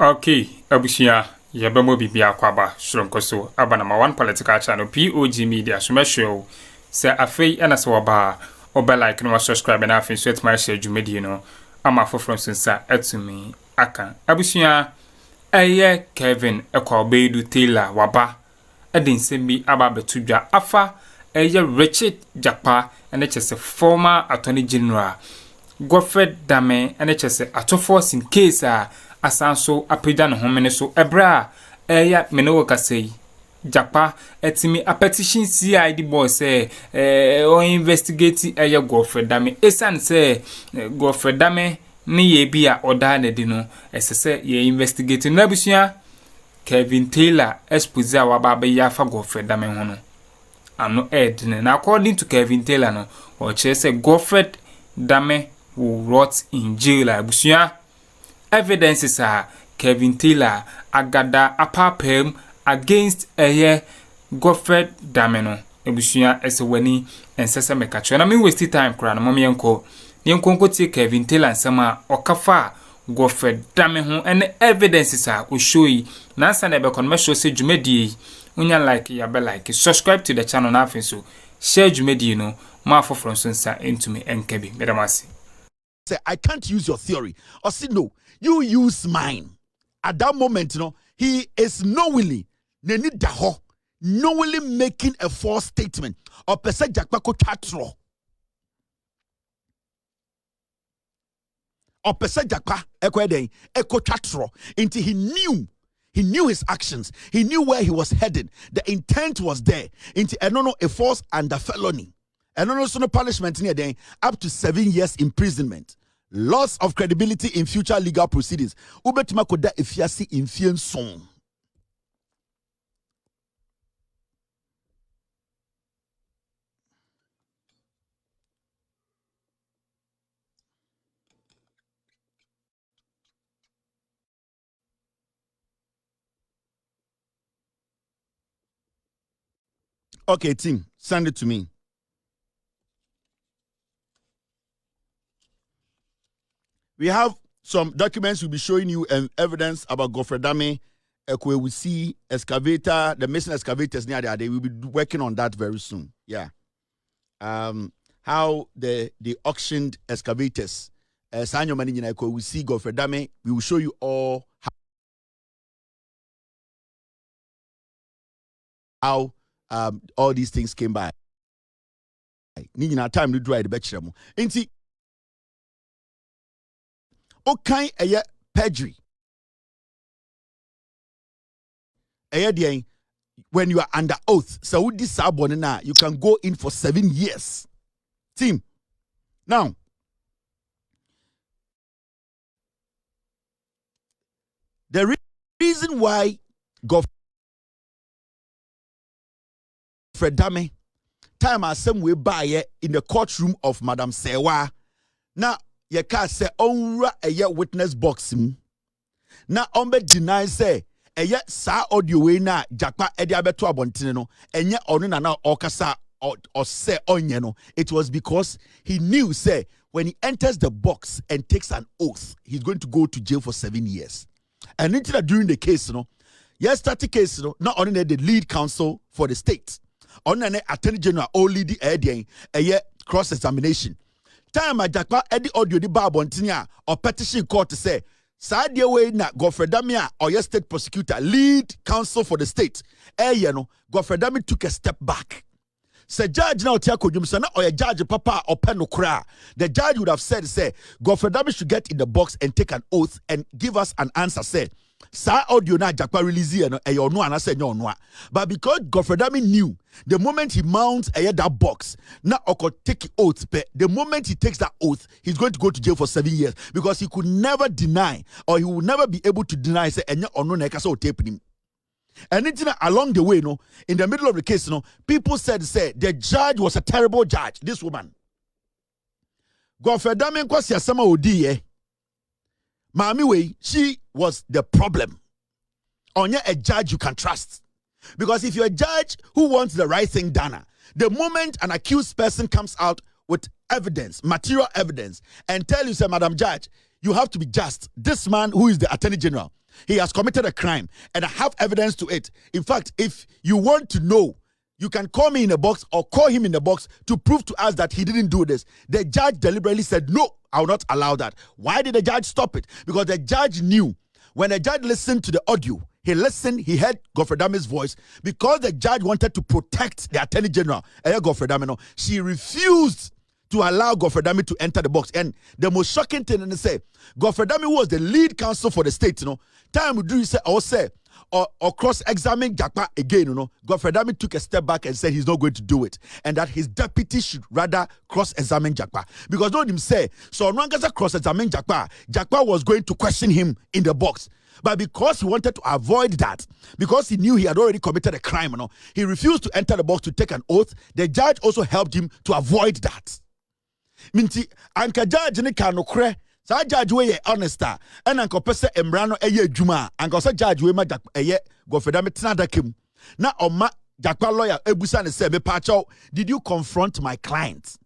Okay, abusia yebemo bibia kwaba shronkoso aba na one political channel POG Media so show se afei ena se woba oba like no subscribe na afei so my share dwumadi no ama foforo sensa atumi aka abusia eye Kevin ekwabedu Taylor waba edinsem bi aba betudwa afa eye Richard Japa ene chese former attorney general Godfred Dame ene chese atofo in case asanso apeda no homene so ebra eya menewo kasei Japa etimi a petition CID boy say o investigate eya Godfred Dame esan say Godfred Dame ni ye bia oda na di no esese ye investigate na busua Kevin Taylor expose a waba be ya fa Godfred Dame ho no ano na according to Kevin Taylor no o che say Godfred Dame will rot in jail busua. Evidences are Kevin Taylor agada apapem against Godfred Dame no ebusuya eseweni ensese mekacho na me waste time kra na momye nko tie Kevin Taylor nsema okafa Godfred Dame ho and evidences are o show yi na sa na be kon me show se dwumadi unya like ya be like subscribe to the channel na afin so share dwumadi no ma foforo nsa entumi enkabi medamasi. Say I can't use your theory or say no, you use mine. At that moment, he is knowingly making a false statement or pese jakpako chatro or pese jakpa eko chatro until he knew his actions, he knew where he was headed, the intent was there into a false and a felony. And also no punishment near then up to 7 years imprisonment, loss of credibility in future legal proceedings. Ubetima koda efiasi infien song. Okay, team, send it to me. We have some documents we'll be showing you and evidence about Godfred Dame. We see excavator, the missing excavators near there. They will be working on that very soon. Yeah. How they auctioned excavators. We see Godfred Dame. We will show you all how all these things came by. Time to dry the bachelor. Okay, perjury. When you are under oath, so with this sabonina, you can go in for 7 years. Team. Now, the reason why Godfred Dame time as some way by in the courtroom of Madam Sewa. Now, ye ka say onra witness box na ombe deny say sa audio we na Japa edi abeto abontene no enye onu na okasa or say onye no. It was because he knew say when he enters the box and takes an oath, he's going to go to jail for 7 years. And during the case, yesterday case, not only the lead counsel for the state, only the attorney general only the cross examination. Time a Jakpa edi audio di babontinia or petition court to say Sadia way na Godfred Dame or your state prosecutor lead counsel for the state. Godfred Dame took a step back. Say judge now tiako jumsana or a judge papa or penokra. The judge would have said Godfred Dame should get in the box and take an oath and give us an answer. Say sa audio na Jakpa release no and I said no. But because Godfred Dame knew the moment he mounts that box, now Oko take oath. The moment he takes that oath, he's going to go to jail for 7 years because he could never deny or he will never be able to deny say or no tape him. And along the way, in the middle of the case, people said the judge was a terrible judge. This woman, Godfred Dame kwasi asama odi Mami way, she was the problem. Onye a judge you can trust. Because if you're a judge who wants the right thing done, the moment an accused person comes out with evidence, material evidence, and tell you, say, Madam Judge, you have to be just. This man who is the Attorney General, He has committed a crime, and I have evidence to it. In fact, if you want to know, you can call me in the box or call him in the box to prove to us that he didn't do this. The judge deliberately said, no, I will not allow that. Why did the judge stop it? Because the judge knew when the judge listened to the audio, he listened, he heard Godfred Dame's voice. Because the judge wanted to protect the Attorney General, Godfred Dame, she refused to allow Godfred Dame to enter the box. And the most shocking thing, and say, Godfred Dame was the lead counsel for the state, Time we do, or cross-examine Jakpa again, Godfred Dame took a step back and said he's not going to do it. And that his deputy should rather cross-examine Jakpa. Because don't him say, so Rangasa cross-examine Jakpa, Jakpa was going to question him in the box. But because he wanted to avoid that, because he knew he had already committed a crime, he refused to enter the box to take an oath. The judge also helped him to avoid that. Minti, anka judge ni kanokre, sa judge we honest and anka pese embrano eye juma, anka sa judge we ma eye Godfred Dame tena dakem. Na oma Jakpa lawyer ebusa ne say me pacho, did you confront my client?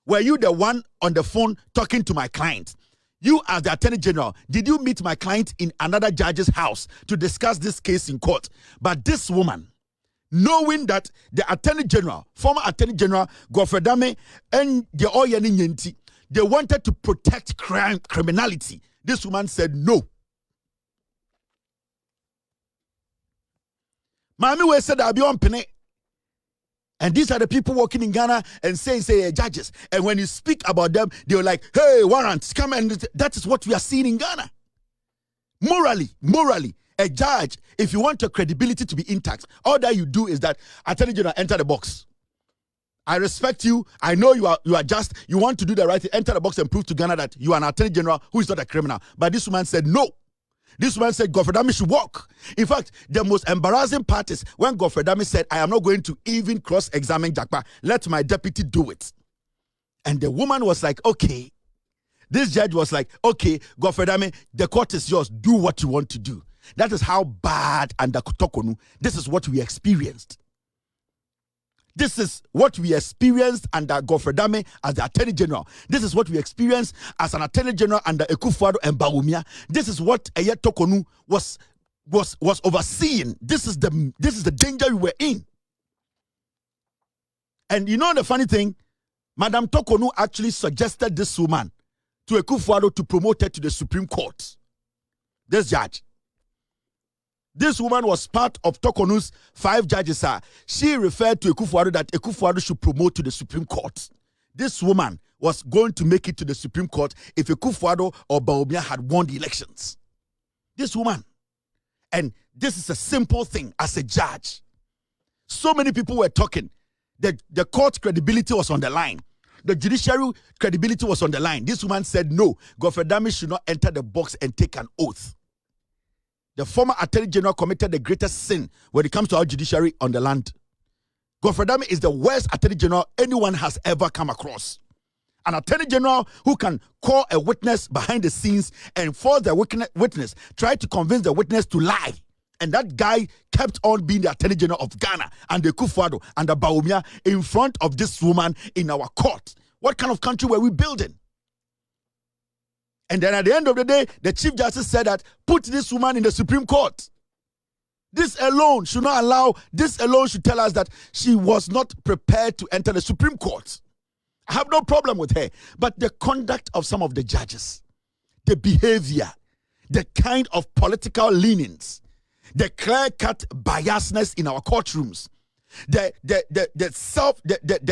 Were you the one on the phone talking to my client? You as the Attorney General, did you meet my client in another judge's house to discuss this case in court? But this woman, knowing that the Attorney General, former Attorney General Godfred Dame and the Oyeni Nyenti, they wanted to protect criminality. This woman said no. Mami we said I'll be on penny. And these are the people working in Ghana and saying judges. And when you speak about them, they're like, hey, warrants, come and that is what we are seeing in Ghana. Morally, a judge, if you want your credibility to be intact, all that you do is that Attorney General enter the box. I respect you. I know you are just, you want to do the right thing. Enter the box and prove to Ghana that you are an Attorney General who is not a criminal. But this woman said no. This man said Godfred Dame should walk. In fact, the most embarrassing part is when Godfred Dame said, I am not going to even cross-examine Jakpa. Let my deputy do it. And the woman was like, okay. This judge was like, okay, Godfred Dame, the court is yours. Do what you want to do. That is how bad under Kotokonu, this is what we experienced. This is what we experienced under Godfred Dame as the Attorney General. This is what we experienced as an Attorney General under Akuffo and Bawumia. This is what Tokonu was overseeing. This is the danger we were in. And you know the funny thing, Madam Tokonu actually suggested this woman to Akuffo to promote her to the Supreme Court. This judge. This woman was part of Tokonu's 5 judges. She referred to Akuffo that Akuffo should promote to the Supreme Court. This woman was going to make it to the Supreme Court if Akuffo or Bawumia had won the elections. This woman. And this is a simple thing as a judge. So many people were talking. The court credibility was on the line. The judiciary credibility was on the line. This woman said, no, Godfred Dame should not enter the box and take an oath. The former Attorney General committed the greatest sin when it comes to our judiciary on the land. Godfred Dame is the worst Attorney General anyone has ever come across. An Attorney General who can call a witness behind the scenes and force the witness, try to convince the witness to lie. And that guy kept on being the Attorney General of Ghana and the Akuffo and the Bawumia in front of this woman in our court. What kind of country were we building? And then at the end of the day, the Chief Justice said that put this woman in the Supreme Court. This alone should not allow, this alone should tell us that she was not prepared to enter the Supreme Court. I have no problem with her. But the conduct of some of the judges, the behavior, the kind of political leanings, the clear-cut biasness in our courtrooms, the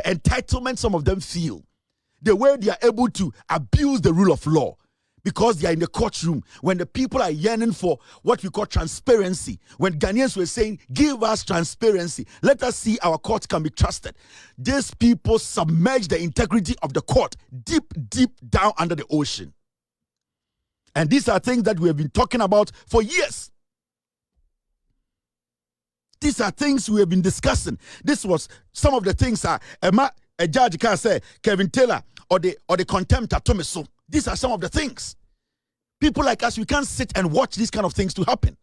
entitlement some of them feel, the way they are able to abuse the rule of law, because they are in the courtroom, when the people are yearning for what we call transparency, when Ghanaians were saying, give us transparency, let us see our courts can be trusted. These people submerge the integrity of the court deep down under the ocean. And these are things that we have been talking about for years. These are things we have been discussing. This was some of the things a judge can say, Kevin Taylor, or the contempt at Tomeso. These are some of the things. People like us, we can't sit and watch these kind of things to happen.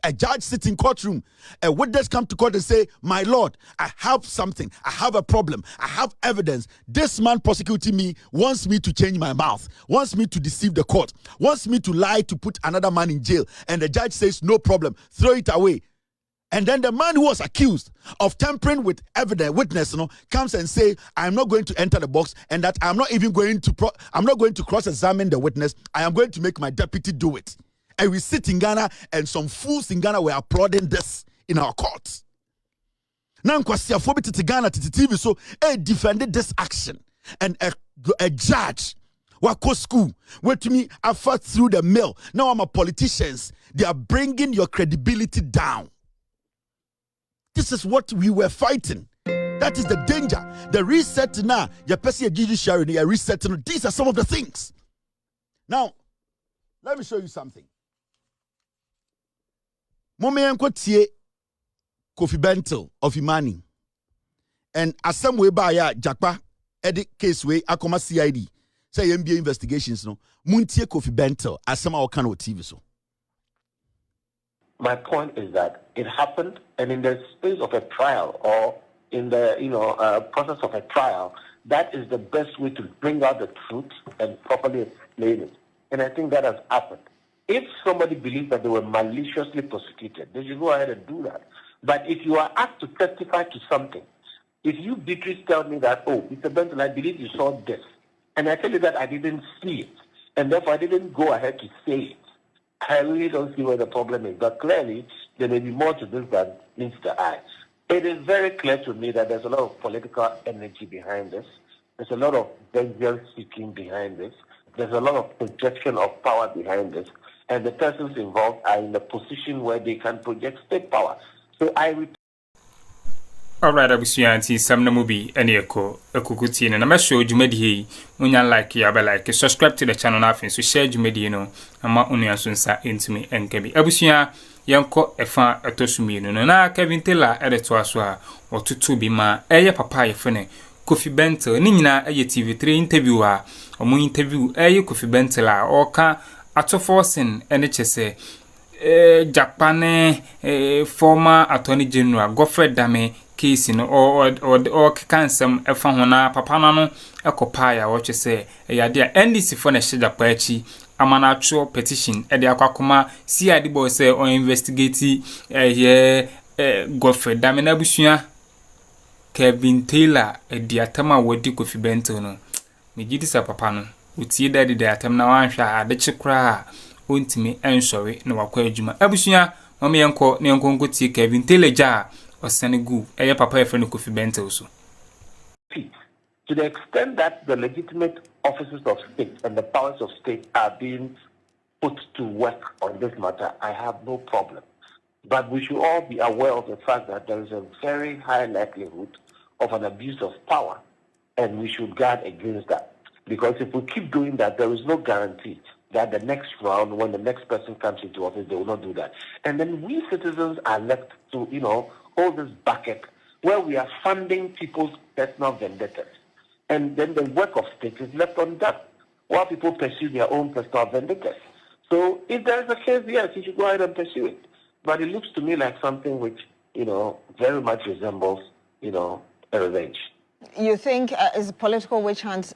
A judge sits in courtroom. A witness come to court and say, my lord, I have something. I have a problem. I have evidence. This man prosecuting me wants me to change my mouth, wants me to deceive the court, wants me to lie to put another man in jail. And the judge says, no problem, throw it away. And then the man who was accused of tampering with evidence, witness, comes and say, I'm not going to enter the box, and that I'm not even going to I'm not going to cross-examine the witness. I am going to make my deputy do it. And we sit in Ghana, and some fools in Ghana were applauding this in our courts. Now, Kwasiafobi to Ghana to TV, so defended this action, and a judge. Wako school, where to me, I fought through the mill. Now I'm a politicians. They are bringing your credibility down. This is what we were fighting. That is the danger. The reset now, your person judiciary, the reset. These are some of the things. Now, let me show you something. Momeyanko tie Kofi Int'l of Imani. And as some way by Jakpa, edit case way, Akroma CID. Say MBA investigations, no. Muntie Kofi Int'l as some our kind of TV so. My point is that it happened, and in the space of a trial or in the process of a trial, that is the best way to bring out the truth and properly explain it. And I think that has happened. If somebody believes that they were maliciously prosecuted, they should go ahead and do that. But if you are asked to testify to something, if you, Beatrice, tell me that, oh, Mr. Benton, I believe you saw this, and I tell you that I didn't see it, and therefore I didn't go ahead to say it, I really don't see where the problem is. But clearly, there may be more to this than meets the eye. It is very clear to me that there's a lot of political energy behind this. There's a lot of vengeance seeking behind this. There's a lot of projection of power behind this. And the persons involved are in a position where they can project state power. So Alright, abusuanti samna mubi ene ekukuti na ma show jumedi hi unya like ya be like subscribe to the channel na afin so share jumedi no ama unya so nsa entumi enkabi abusuan yenko efa etosumi no na Int'l edeto aso a otutu bi ma eye papa ye fene Kofi Int'l ni nyina eye TV3 interview a omo interview eye Kofi Int'l a oka atoforcing ene chese Japan former attorney general Godfrey Dame case no or kansem efa hona papa no ekopa ya wo twese yade a NDC for na shida pa achi amana atwo petition e de akwakoma CID boy say on investigate Godfrey Dame na busua Int'l e di atama wodi Kofi Int'l no me gidi sa papa no utie dadi de atam na wanhwa ade chekra ontimi ensori na wakwa adwuma abusua mama yenko ne yenko nkotie Int'l ja Osanigu, eye papa efreni Kofi Int'l so. To the extent that the legitimate offices of state and the powers of state are being put to work on this matter, I have no problem. But we should all be aware of the fact that there is a very high likelihood of an abuse of power, and we should guard against that. Because if we keep doing that, there is no guarantee that the next round, when the next person comes into office, they will not do that. And then we citizens are left to, hold this bucket where we are funding people's personal vendettas. And then the work of state is left undone while people pursue their own personal vendettas. So if there is a case, yes, you should go ahead and pursue it. But it looks to me like something which, very much resembles, a revenge. You think is a political witch hunt,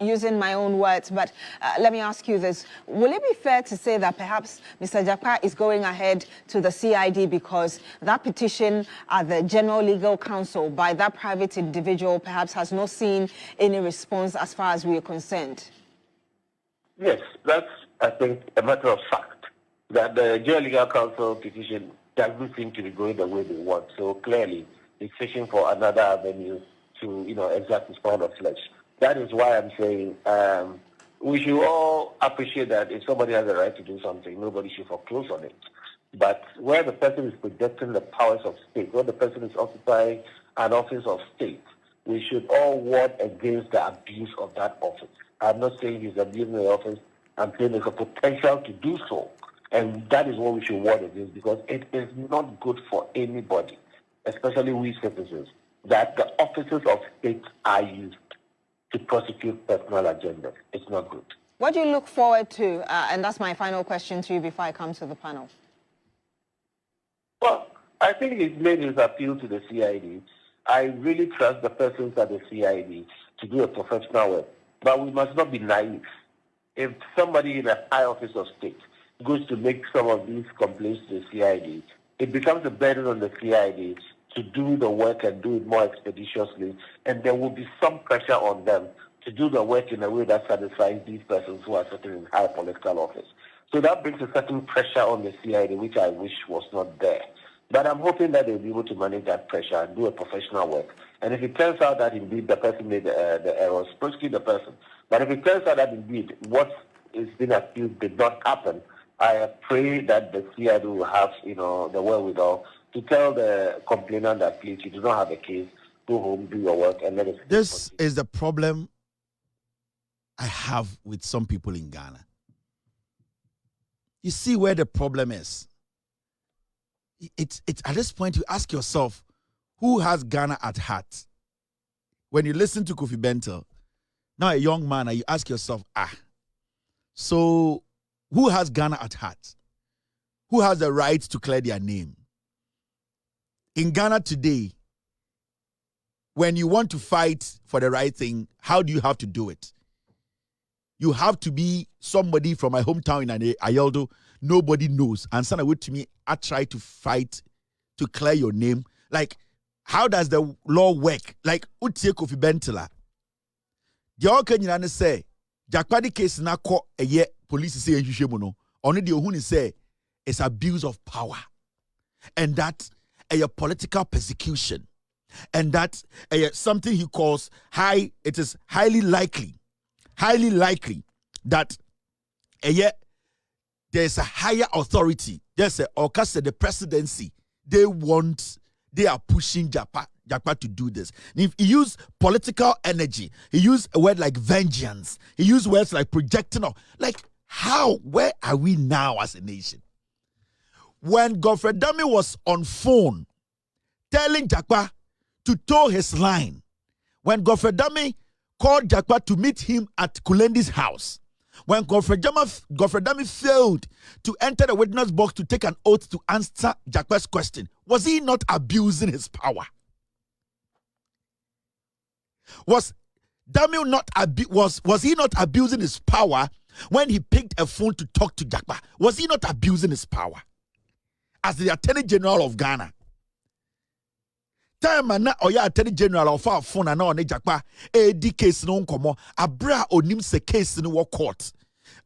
using my own words, but let me ask you this. Will it be fair to say that perhaps Mr. Jakpa is going ahead to the CID because that petition at the General Legal Counsel by that private individual perhaps has not seen any response as far as we are concerned? Yes, that's, I think, a matter of fact, that the General Legal Counsel petition doesn't seem to be going the way they want. So clearly, it's fishing for another avenue to, exact his pound of flesh. That is why I'm saying we should all appreciate that if somebody has a right to do something, nobody should foreclose on it. But where the person is projecting the powers of state, where the person is occupying an office of state, we should all ward against the abuse of that office. I'm not saying he's abusing the office. I'm saying there's a potential to do so. And that is what we should ward against, because it is not good for anybody, especially we citizens, that the offices of state are used to prosecute personal agendas. It's not good. What do you look forward to? And that's my final question to you before I come to the panel. I think he's made his appeal to the CID. I really trust the persons at the CID to do a professional work. But we must not be naive. If somebody in a high office of state goes to make some of these complaints to the CID, it becomes a burden on the CID to do the work and do it more expeditiously, and there will be some pressure on them to do the work in a way that satisfies these persons who are sitting in high political office. So that brings a certain pressure on the CID, which I wish was not there. But I'm hoping that they'll be able to manage that pressure and do a professional work. And if it turns out that indeed the person made the errors, prosecute the person. But if it turns out that indeed what is being accused did not happen, I pray that the CID will have, the wherewithal to tell the complainant that, please, you do not have a case, go home, do your work, and let us. This is the problem I have with some people in Ghana. You see where the problem is. It's at this point you ask yourself, who has Ghana at heart? When you listen to Kofi Bentel, now a young man, and you ask yourself, so who has Ghana at heart? Who has the right to clear their name? In Ghana today, when you want to fight for the right thing, how do you have to do it? You have to be somebody from my hometown in Ayeldo. Nobody knows. And son, wait to me, I try to fight to clear your name. Like, how does the law work? Like, Utie Kofi Bentela. The all can say, Jakwadi case na ko a ye police say you only the ohuni say it's abuse of power. And that a political persecution. And that something he calls it is highly likely that there's a higher authority. There's the presidency. They are pushing Japa to do this. And if he used political energy, he used a word like vengeance, he used words like projecting. Like, where are we now as a nation? When Godfrey Dami was on phone telling Japa to tow his line, when Godfrey Dami called Japa to meet him at Kulendi's house, when Godfrey Dami failed to enter the witness box to take an oath to answer Japa's question, was he not abusing his power? Was he not abusing his power when he picked a phone to talk to Japa? Was he not abusing his power as the Attorney General of Ghana? Time na oya Attorney General of our phone na one Japa di case no nkomo abra onim se case no wo court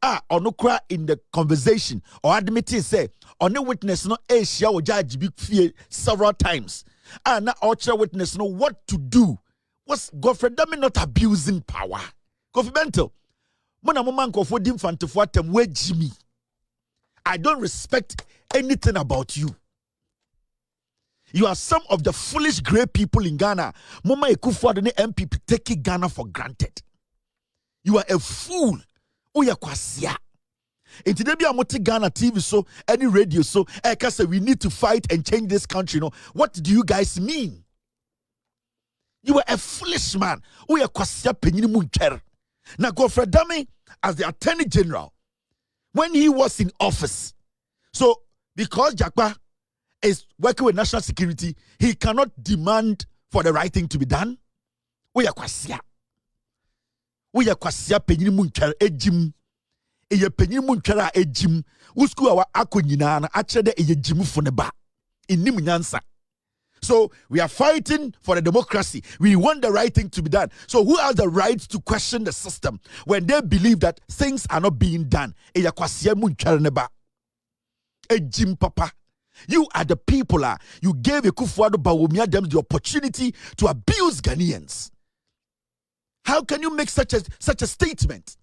onokra in the conversation or admitting say on witness no share wo judge bi fie several times na ocha witness no what to do. Was Godfrey Dami not abusing power? Kofi Bentel, mona moma nkofo dim fantefo atem we Jimmy. I don't respect anything about you. You are some of the foolish great people in Ghana. Mama Akuffo and the MPP taking Ghana for granted. You are a fool. Oya kwasia. In today be amoti Ghana TV so any radio so say we need to fight and change this country. No, what do you guys mean? You are a foolish man. Oya kwasia penyini muncher. Now Godfrey Dami as the Attorney General when he was in office. So because Japa is working with national security, he cannot demand for the right thing to be done. We are kwasia penyini muncher ejim. Eye penyini muncher ejim. Usku awa akonyina na achede eye jimu foneba. Inim nyansa. So we are fighting for the democracy. We want the right thing to be done. So who has the right to question the system when they believe that things are not being done? Eye kwasia muncher neba. Ejim papa. You are the people. You gave Akuffo Bawumia them the opportunity to abuse Ghanaians. How can you make such a statement?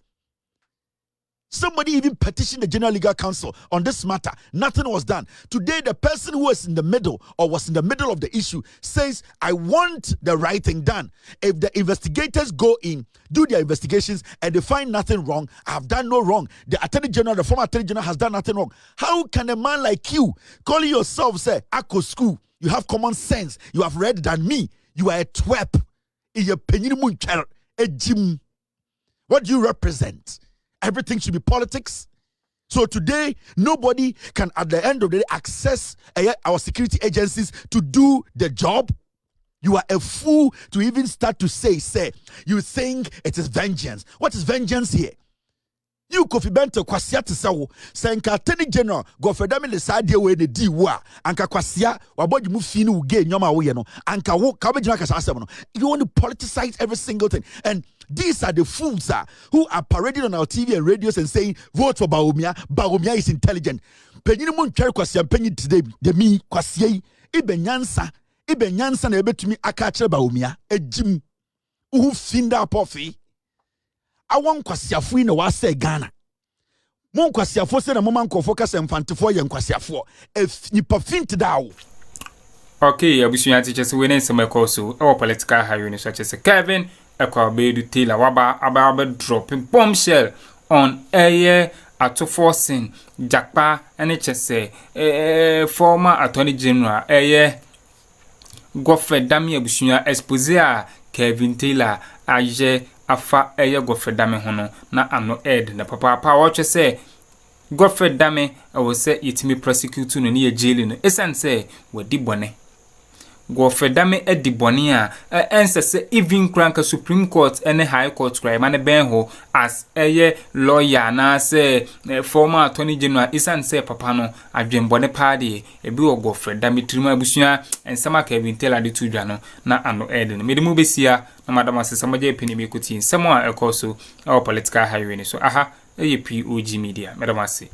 Somebody even petitioned the General Legal Council on this matter. Nothing was done. Today, the person who was in the middle or was in the middle of the issue says, I want the right thing done. If the investigators go in, do their investigations, and they find nothing wrong, I have done no wrong. The former Attorney General has done nothing wrong. How can a man like you, calling yourself, say, Akko school, you have common sense, you have read than me, you are a twerp, what do you represent? Everything should be politics. So today, nobody can, at the end of the day, access our security agencies to do the job. You are a fool to even start to say, you think it is vengeance. What is vengeance here? You Kofi Bento kwasia te sawo senka Attorney General go fedame le saade we ne di wo a anka kwasia wabodi mu fi ni uge nyoma wo ye no anka wo ka be jina ka asem no. You want to politicize every single thing, and these are the fools who are parading on our TV and radios and saying vote for Bawumia. Bawumia is intelligent. Penyini mu ntware kwasia penyi today de mi kwasia yi ibenyansa na ebetumi aka kire Bawumia ejim uhu finda apofi. I want kwasiafo yi na wa say Ghana. Mon kwasiafo se na moma nkofo ka se mfantefo ye kwasiafo. Nipa fint dawo. Okay, abusunya teacher se we ne nsem ekoso e political high unit such as Kevin Ekwabedu Taylor waba aba dropping bombshell on air Akuffo Jakpa ene chese former Attorney General Gofe Dami abusunya expose a Kevin Taylor aje afa Gofe Dami hono na ano ed na papa watch say Gofe Dami wo say yetimi prosecute no ne jail no esan say wadi bone Gofe Dami edi bone a ense say even crank Supreme Court and High Court cry man ben ho as lawyer na say former Attorney General esan say papa no adwen bone party ebi wo Gofe Dami trima abusua ensama Kevin Taylor de tudwa no na ano ed no mede mu besia na madam asesamaje epini me kuti nsemo a ekoso our political highway so aha POG Media madam ase